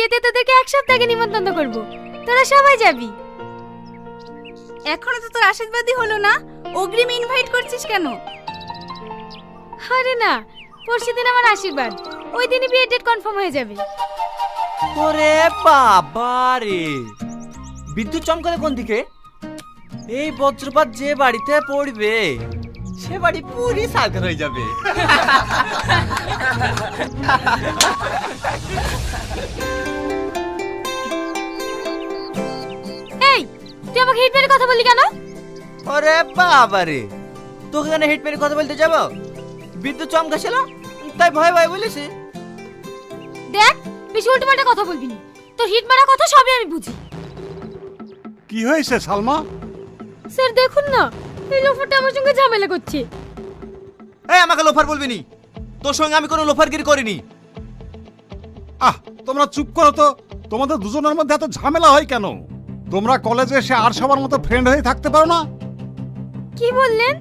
বিয়েতে তোদেরকে এক সপ্তাহ আগে নিমন্ত্রণ করব, তোরা সবাই যাবি। এখনো তো তোর আশীর্বাদই হলো না, অগ্রিম ইনভাইট করছিস কেন? আরে না, পরশুদিন আমার আশীর্বাদ, ওই দিনই বিয়ের ডেট কনফার্ম হয়ে যাবে। ওরে বাবা রে, বিদ্যুৎ চমকালে কোন দিকে? এই বজ্রপাত যে বাড়িতে পড়বে সে বাড়ি পুরি সাগর হয়ে যাবে। এই, তুই আমাকে হিট মেরে কথা বললি কেন? ওরে বাবা রে, তোকে কেন হিট মেরে কথা বলতে যাব? বিদ্যুৎ চমকাছিল তাই ভয় ভয় বলেছি। দেখ, বেশি উল্টোপাল্টা কথা বলবি না, তোর হিট মারা কথা সবই আমি বুঝি। কি হয়েছে সালমা? স্যার দেখুন না, এই লোফারটা আমার সঙ্গে ঝামেলা করছে। এই আমাকে লোফার বলবি নি, তোর সঙ্গে আমি কোনো লোফারগিরি করিনি। তোমরা চুপ করো তো, তোমাদের দুজনের মধ্যে এত ঝামেলা হয় কেন? তোমরা কলেজে এসে আর সবার মতো ফ্রেন্ড হয়ে থাকতে পারো না? কি বললেন?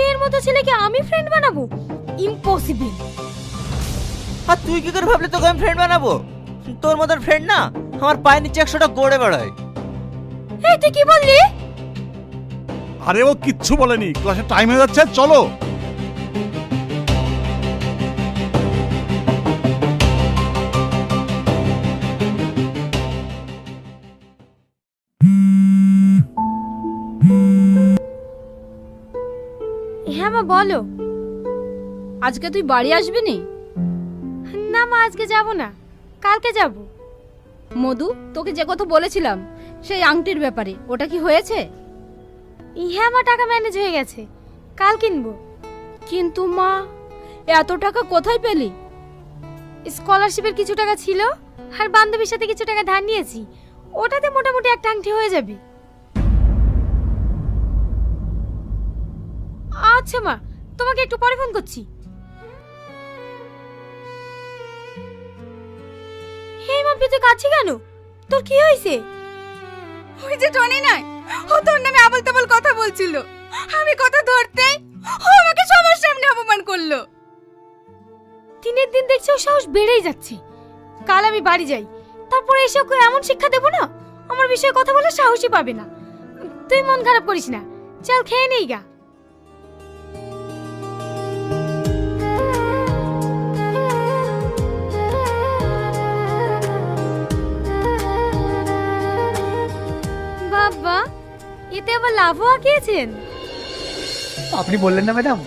এর মতো ছেলেকে আমি ফ্রেন্ড বানাবো? ইম্পসিবল। আর তুই কি করে ভাবলি তোকে আমি ফ্রেন্ড বানাবো? তোর মতন ফ্রেন্ড না আমার পায়ের নিচে 100টা গড়ে বেড়ায়। এই তুই কি বললি? আরে ও কিচ্ছু বলেনি, ক্লাসে টাইম হয়ে যাচ্ছে, চলো। হ্যাঁ মা বলো। আজকে তুই বাড়ি আসবি নি? না মা, আজকে যাব না, কালকে যাব। মধু, তোকে যে কথা বলেছিলাম সেই আংটির ব্যাপারে, ওটা কি হয়েছে? হ্যাঁ মা, টাকা ম্যানেজ হয়ে গেছে, কাল কিনবো। কিন্তু মা, এত টাকা কোথায় পেলি? স্কলারশিপের কিছু টাকা ছিল আর বান্ধবীর সাথে কিছু টাকা ধার নিয়েছি, ওটাতে মোটামুটি একটা আংটি হয়ে যাবে। আচ্ছা মা, তোমাকে একটু পরে ফোন করছি। হে মা, তুই কাছে কেন? তোর কি হয়েছে? ওই যে টনি নাই, ও তোর নামে আবল তাবল কথা বলছিল, আমি কথা ধরতেই ও আমাকে সবার সামনে অপমান করলো। দিনের দিন দেখছি ও সাহস বেড়েই যাচ্ছে। কাল আমি বাড়ি যাই, তারপরে এসে ওকে এমন শিক্ষা দেবো না, আমার বিষয়ে কথা বলে সাহসই পাবে না। তুই মন খারাপ করিস না, চল খেয়ে নেই গা। বাবা, এতে আবার লাভও আঁকিয়েছেন। আপনি বললেন না ম্যাডাম,